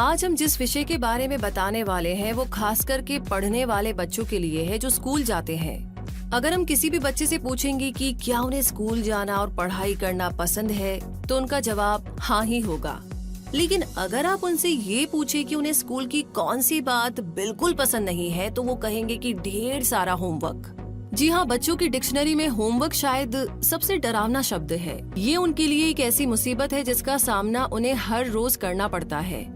आज हम जिस विषय के बारे में बताने वाले हैं वो खास करके पढ़ने वाले बच्चों के लिए है जो स्कूल जाते हैं। अगर हम किसी भी बच्चे से पूछेंगे कि क्या उन्हें स्कूल जाना और पढ़ाई करना पसंद है तो उनका जवाब हाँ ही होगा। लेकिन अगर आप उनसे ये पूछे कि उन्हें स्कूल की कौन सी बात बिल्कुल पसंद नहीं है तो वो कहेंगे कि ढेर सारा होमवर्क। जी हाँ, बच्चों की डिक्शनरी में होमवर्क शायद सबसे डरावना शब्द है। ये उनके लिए एक ऐसी मुसीबत है जिसका सामना उन्हें हर रोज करना पड़ता है।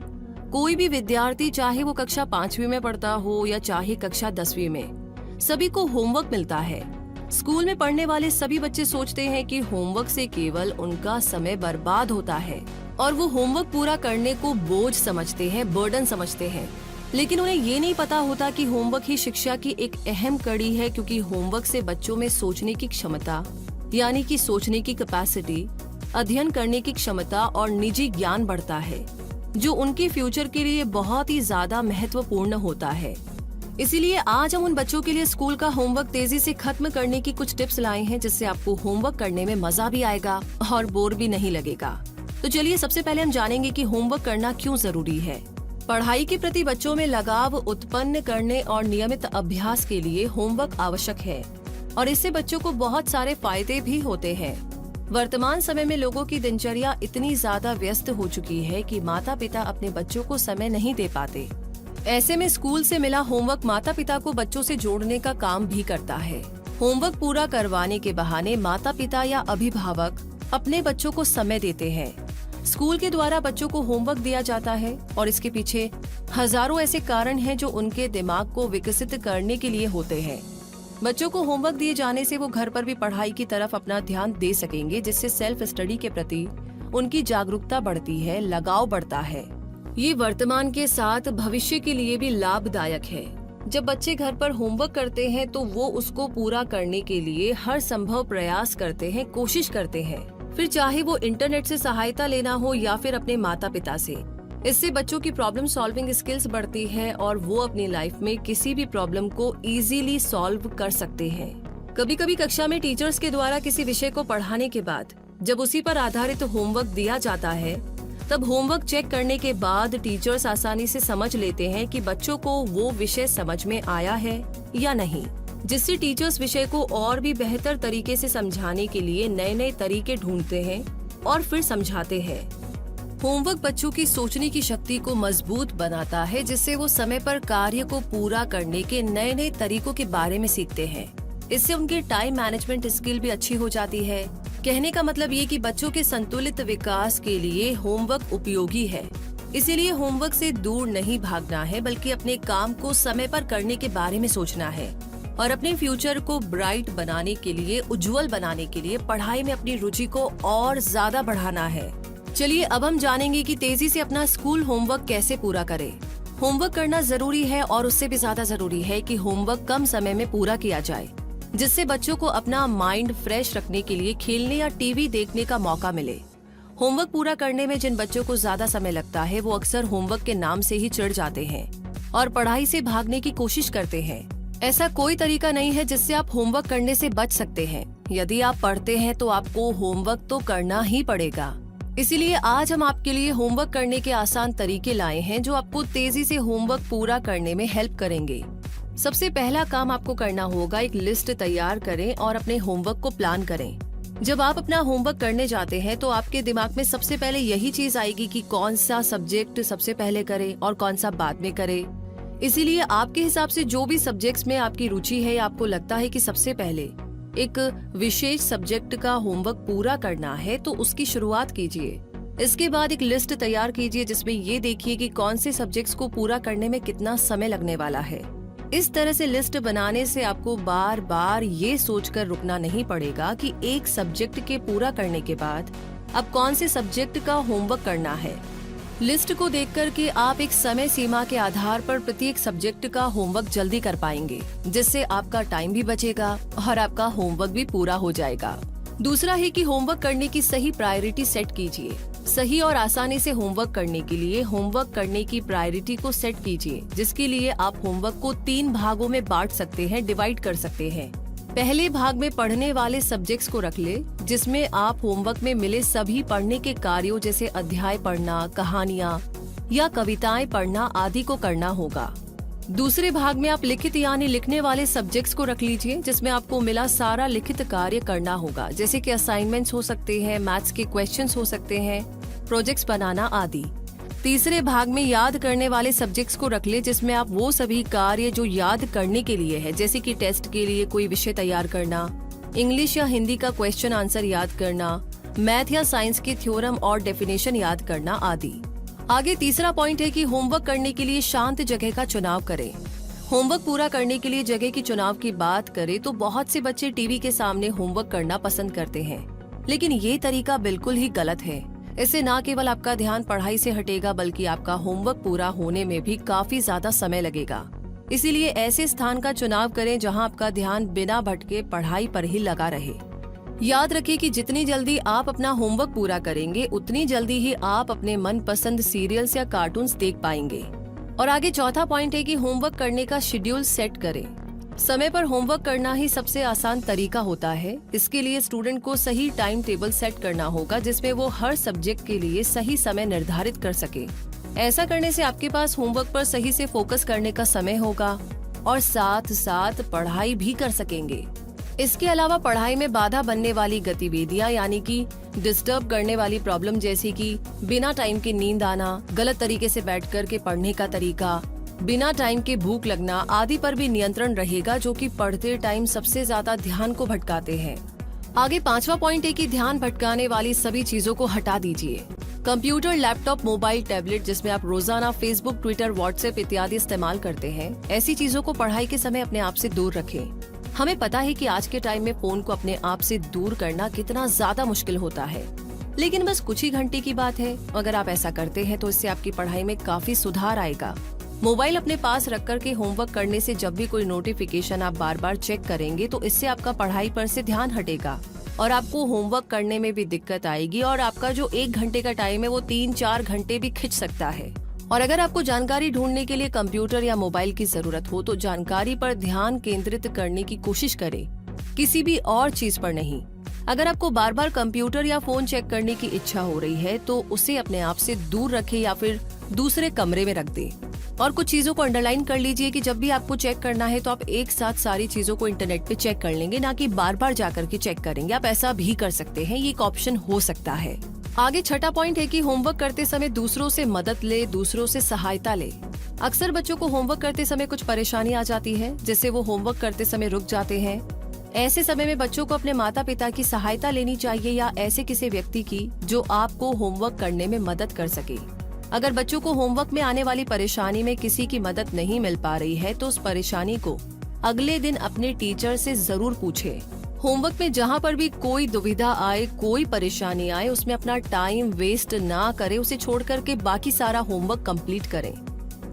कोई भी विद्यार्थी, चाहे वो कक्षा 5वीं में पढ़ता हो या चाहे कक्षा 10वीं में, सभी को होमवर्क मिलता है। स्कूल में पढ़ने वाले सभी बच्चे सोचते हैं कि होमवर्क से केवल उनका समय बर्बाद होता है और वो होमवर्क पूरा करने को बोझ समझते हैं, बर्डन समझते हैं। लेकिन उन्हें ये नहीं पता होता कि होमवर्क ही शिक्षा की एक अहम कड़ी है, क्योंकि होमवर्क से बच्चों में सोचने की क्षमता, यानी कि सोचने की कैपेसिटी, अध्ययन करने की क्षमता और निजी ज्ञान बढ़ता है, जो उनके फ्यूचर के लिए बहुत ही ज्यादा महत्वपूर्ण होता है। इसीलिए आज हम उन बच्चों के लिए स्कूल का होमवर्क तेजी से खत्म करने की कुछ टिप्स लाए हैं, जिससे आपको होमवर्क करने में मजा भी आएगा और बोर भी नहीं लगेगा। तो चलिए सबसे पहले हम जानेंगे कि होमवर्क करना क्यों जरूरी है। पढ़ाई के प्रति बच्चों में लगाव उत्पन्न करने और नियमित अभ्यास के लिए होमवर्क आवश्यक है और इससे बच्चों को बहुत सारे फायदे भी होते हैं। वर्तमान समय में लोगों की दिनचर्या इतनी ज्यादा व्यस्त हो चुकी है कि माता पिता अपने बच्चों को समय नहीं दे पाते। ऐसे में स्कूल से मिला होमवर्क माता पिता को बच्चों से जोड़ने का काम भी करता है। होमवर्क पूरा करवाने के बहाने माता पिता या अभिभावक अपने बच्चों को समय देते हैं। स्कूल के द्वारा बच्चों को होमवर्क दिया जाता है और इसके पीछे हजारों ऐसे कारण हैं जो उनके दिमाग को विकसित करने के लिए होते हैं। बच्चों को होमवर्क दिए जाने से वो घर पर भी पढ़ाई की तरफ अपना ध्यान दे सकेंगे, जिससे सेल्फ स्टडी के प्रति उनकी जागरूकता बढ़ती है, लगाव बढ़ता है। ये वर्तमान के साथ भविष्य के लिए भी लाभदायक है। जब बच्चे घर पर होमवर्क करते हैं तो वो उसको पूरा करने के लिए हर संभव प्रयास करते हैं, कोशिश करते हैं, फिर चाहे वो इंटरनेट से सहायता लेना हो या फिर अपने माता पिता से। इससे बच्चों की प्रॉब्लम सॉल्विंग स्किल्स बढ़ती है और वो अपनी लाइफ में किसी भी प्रॉब्लम को इजीली सॉल्व कर सकते हैं। कभी कभी कक्षा में टीचर्स के द्वारा किसी विषय को पढ़ाने के बाद जब उसी पर आधारित होमवर्क दिया जाता है, तब होमवर्क चेक करने के बाद टीचर्स आसानी से समझ लेते हैं कि बच्चों को वो विषय समझ में आया है या नहीं, जिससे टीचर्स विषय को और भी बेहतर तरीके से समझाने के लिए नए नए तरीके ढूंढते हैं और फिर समझाते हैं। होमवर्क बच्चों की सोचने की शक्ति को मजबूत बनाता है, जिससे वो समय पर कार्य को पूरा करने के नए नए तरीकों के बारे में सीखते हैं। इससे उनकी टाइम मैनेजमेंट स्किल भी अच्छी हो जाती है। कहने का मतलब ये कि बच्चों के संतुलित विकास के लिए होमवर्क उपयोगी है। इसीलिए होमवर्क से दूर नहीं भागना है, बल्कि अपने काम को समय पर करने के बारे में सोचना है और अपने फ्यूचर को ब्राइट बनाने के लिए, उज्जवल बनाने के लिए पढ़ाई में अपनी रुचि को और ज्यादा बढ़ाना है। चलिए अब हम जानेंगे कि तेजी से अपना स्कूल होमवर्क कैसे पूरा करें। होमवर्क करना जरूरी है और उससे भी ज्यादा जरूरी है कि होमवर्क कम समय में पूरा किया जाए, जिससे बच्चों को अपना माइंड फ्रेश रखने के लिए खेलने या टीवी देखने का मौका मिले। होमवर्क पूरा करने में जिन बच्चों को ज्यादा समय लगता है वो अक्सर होमवर्क के नाम से ही चिढ़ जाते हैं और पढ़ाई से भागने की कोशिश करते हैं। ऐसा कोई तरीका नहीं है जिससे आप होमवर्क करने से बच सकते हैं। यदि आप पढ़ते हैं तो आपको होमवर्क तो करना ही पड़ेगा। इसीलिए आज हम आपके लिए होमवर्क करने के आसान तरीके लाए हैं जो आपको तेजी से होमवर्क पूरा करने में हेल्प करेंगे। सबसे पहला काम आपको करना होगा, एक लिस्ट तैयार करें और अपने होमवर्क को प्लान करें। जब आप अपना होमवर्क करने जाते हैं तो आपके दिमाग में सबसे पहले यही चीज आएगी कि कौन सा सब्जेक्ट सबसे पहले करें और कौन सा बाद में करें। इसीलिए आपके हिसाब से जो भी सब्जेक्ट्स में आपकी रुचि है या आपको लगता है कि सबसे पहले एक विशेष सब्जेक्ट का होमवर्क पूरा करना है, तो उसकी शुरुआत कीजिए। इसके बाद एक लिस्ट तैयार कीजिए जिसमें ये देखिए कि कौन से सब्जेक्ट्स को पूरा करने में कितना समय लगने वाला है। इस तरह से लिस्ट बनाने से आपको बार बार ये सोचकर रुकना नहीं पड़ेगा कि एक सब्जेक्ट के पूरा करने के बाद अब कौन से सब्जेक्ट का होमवर्क करना है। लिस्ट को देखकर के आप एक समय सीमा के आधार पर प्रत्येक सब्जेक्ट का होमवर्क जल्दी कर पाएंगे, जिससे आपका टाइम भी बचेगा और आपका होमवर्क भी पूरा हो जाएगा। दूसरा है कि होमवर्क करने की सही प्रायोरिटी सेट कीजिए। सही और आसानी से होमवर्क करने के लिए होमवर्क करने की प्रायोरिटी को सेट कीजिए, जिसके लिए आप होमवर्क को 3 भागों में बांट सकते हैं, डिवाइड कर सकते हैं। पहले भाग में पढ़ने वाले सब्जेक्ट्स को रख ले, जिसमें आप होमवर्क में मिले सभी पढ़ने के कार्यों जैसे अध्याय पढ़ना, कहानियाँ, या कविताएं पढ़ना आदि को करना होगा। दूसरे भाग में आप लिखित यानी लिखने वाले सब्जेक्ट्स को रख लीजिए, जिसमें आपको मिला सारा लिखित कार्य करना होगा, जैसे कि असाइनमेंट्स हो सकते हैं, मैथ्स के क्वेश्चंस हो सकते हैं, प्रोजेक्ट्स बनाना आदि। तीसरे भाग में याद करने वाले सब्जेक्ट्स को रख ले, जिसमें आप वो सभी कार्य जो याद करने के लिए है, जैसे कि टेस्ट के लिए कोई विषय तैयार करना, इंग्लिश या हिंदी का क्वेश्चन आंसर याद करना, मैथ या साइंस के थ्योरम और डेफिनेशन याद करना आदि। आगे तीसरा पॉइंट है कि होमवर्क करने के लिए शांत जगह का चुनाव करें। होमवर्क पूरा करने के लिए जगह की चुनाव की बात करें तो बहुत से बच्चे टीवी के सामने होमवर्क करना पसंद करते हैं, लेकिन ये तरीका बिल्कुल ही गलत है। इससे न केवल आपका ध्यान पढ़ाई से हटेगा, बल्कि आपका होमवर्क पूरा होने में भी काफी ज्यादा समय लगेगा। इसीलिए ऐसे स्थान का चुनाव करें जहां आपका ध्यान बिना भटके पढ़ाई पर ही लगा रहे। याद रखिए कि जितनी जल्दी आप अपना होमवर्क पूरा करेंगे, उतनी जल्दी ही आप अपने मनपसंद सीरियल्स या कार्टून्स देख पाएंगे। और आगे चौथा पॉइंट है कि होमवर्क करने का शेड्यूल सेट करें। समय पर होमवर्क करना ही सबसे आसान तरीका होता है। इसके लिए स्टूडेंट को सही टाइम टेबल सेट करना होगा, जिसमें वो हर सब्जेक्ट के लिए सही समय निर्धारित कर सके। ऐसा करने से आपके पास होमवर्क पर सही से फोकस करने का समय होगा और साथ साथ पढ़ाई भी कर सकेंगे। इसके अलावा पढ़ाई में बाधा बनने वाली गतिविधियां यानी कि डिस्टर्ब करने वाली प्रॉब्लम, जैसे कि बिना टाइम के नींद आना, गलत तरीके से बैठ कर के पढ़ने का तरीका, बिना टाइम के भूख लगना आदि पर भी नियंत्रण रहेगा, जो कि पढ़ते टाइम सबसे ज्यादा ध्यान को भटकाते हैं। आगे पांचवा पॉइंट है कि ध्यान भटकाने वाली सभी चीजों को हटा दीजिए। कंप्यूटर, लैपटॉप, मोबाइल, टैबलेट जिसमें आप रोजाना फेसबुक, ट्विटर, व्हाट्सएप इत्यादि इस्तेमाल करते हैं, ऐसी चीजों को पढ़ाई के समय अपने आप से दूर रखें। हमें पता है कि आज के टाइम में फोन को अपने आप से दूर करना कितना ज्यादा मुश्किल होता है, लेकिन बस कुछ ही घंटे की बात है। अगर आप ऐसा करते हैं तो इससे आपकी पढ़ाई में काफी सुधार आएगा। मोबाइल अपने पास रख कर के होमवर्क करने से जब भी कोई नोटिफिकेशन आप बार बार चेक करेंगे तो इससे आपका पढ़ाई पर से ध्यान हटेगा और आपको होमवर्क करने में भी दिक्कत आएगी और आपका जो 1 घंटे का टाइम है वो 3-4 घंटे भी खिंच सकता है। और अगर आपको जानकारी ढूंढने के लिए कंप्यूटर या मोबाइल की जरूरत हो तो जानकारी पर ध्यान केंद्रित करने की कोशिश करें, किसी भी और चीज पर नहीं। अगर आपको बार बार कंप्यूटर या फोन चेक करने की इच्छा हो रही है तो उसे अपने आप से दूर रखें या फिर दूसरे कमरे में रख दें। और कुछ चीजों को अंडरलाइन कर लीजिए कि जब भी आपको चेक करना है तो आप एक साथ सारी चीजों को इंटरनेट पे चेक कर लेंगे, ना कि बार बार जाकर के चेक करेंगे। आप ऐसा भी कर सकते हैं, ये एक ऑप्शन हो सकता है। आगे छठा पॉइंट है कि होमवर्क करते समय दूसरों से मदद ले, दूसरों से सहायता ले। अक्सर बच्चों को होमवर्क करते समय कुछ परेशानी आ जाती है, जिससे वो होमवर्क करते समय रुक जाते हैं। ऐसे समय में बच्चों को अपने माता पिता की सहायता लेनी चाहिए या ऐसे किसी व्यक्ति की जो आपको होमवर्क करने में मदद कर सके। अगर बच्चों को होमवर्क में आने वाली परेशानी में किसी की मदद नहीं मिल पा रही है तो उस परेशानी को अगले दिन अपने टीचर से जरूर पूछे। होमवर्क में जहाँ पर भी कोई दुविधा आए, कोई परेशानी आए, उसमें अपना टाइम वेस्ट ना करे, उसे छोड़ करके बाकी सारा होमवर्क कंप्लीट करें।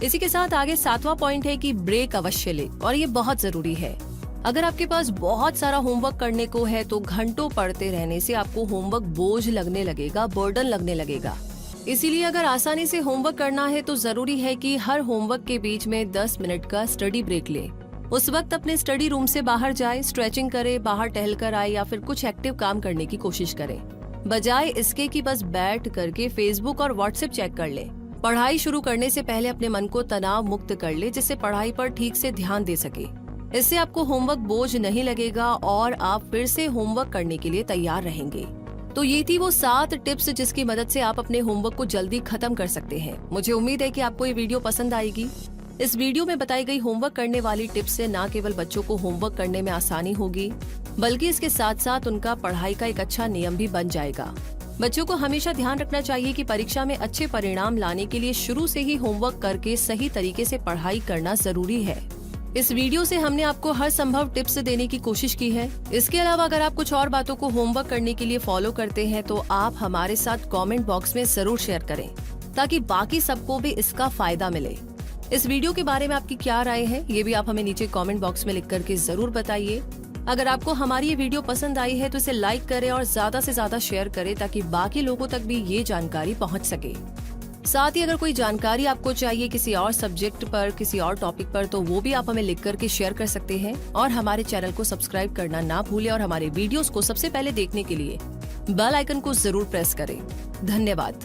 इसी के साथ आगे 7वां पॉइंट है कि ब्रेक अवश्य ले, और ये बहुत जरूरी है। अगर आपके पास बहुत सारा होमवर्क करने को है तो घंटों पढ़ते रहने से आपको होमवर्क बोझ लगने लगेगा, बर्डन लगने लगेगा। इसीलिए अगर आसानी से होमवर्क करना है तो जरूरी है कि हर होमवर्क के बीच में 10 मिनट का स्टडी ब्रेक ले। उस वक्त अपने स्टडी रूम से बाहर जाए, स्ट्रेचिंग करे, बाहर टहल कर आए या फिर कुछ एक्टिव काम करने की कोशिश करें, बजाय इसके कि बस बैठ करके फेसबुक और व्हाट्सएप चेक कर ले। पढ़ाई शुरू करने से पहले अपने मन को तनाव मुक्त कर ले, जिससे पढ़ाई पर ठीक से ध्यान दे सके। इससे आपको होमवर्क बोझ नहीं लगेगा और आप फिर से होमवर्क करने के लिए तैयार रहेंगे। तो ये थी वो 7 टिप्स जिसकी मदद से आप अपने होमवर्क को जल्दी खत्म कर सकते हैं। मुझे उम्मीद है कि आपको ये वीडियो पसंद आएगी। इस वीडियो में बताई गई होमवर्क करने वाली टिप्स से न केवल बच्चों को होमवर्क करने में आसानी होगी, बल्कि इसके साथ साथ उनका पढ़ाई का एक अच्छा नियम भी बन जाएगा। बच्चों को हमेशा ध्यान रखना चाहिए कि परीक्षा में अच्छे परिणाम लाने के लिए शुरू से ही होमवर्क करके सही तरीके से पढ़ाई करना जरूरी है। इस वीडियो से हमने आपको हर संभव टिप्स देने की कोशिश की है। इसके अलावा अगर आप कुछ और बातों को होमवर्क करने के लिए फॉलो करते हैं तो आप हमारे साथ कमेंट बॉक्स में जरूर शेयर करें, ताकि बाकी सबको भी इसका फायदा मिले। इस वीडियो के बारे में आपकी क्या राय है, ये भी आप हमें नीचे कमेंट बॉक्स में लिख करके जरूर बताइए। अगर आपको हमारी ये वीडियो पसंद आई है तो इसे लाइक करें और ज्यादा से ज्यादा शेयर करें, ताकि बाकी लोगों तक भी ये जानकारी पहुँच सके। साथ ही अगर कोई जानकारी आपको चाहिए किसी और सब्जेक्ट पर, किसी और टॉपिक पर, तो वो भी आप हमें लिख करके शेयर कर सकते हैं। और हमारे चैनल को सब्सक्राइब करना ना भूलें और हमारे वीडियोस को सबसे पहले देखने के लिए बेल आइकन को जरूर प्रेस करें। धन्यवाद।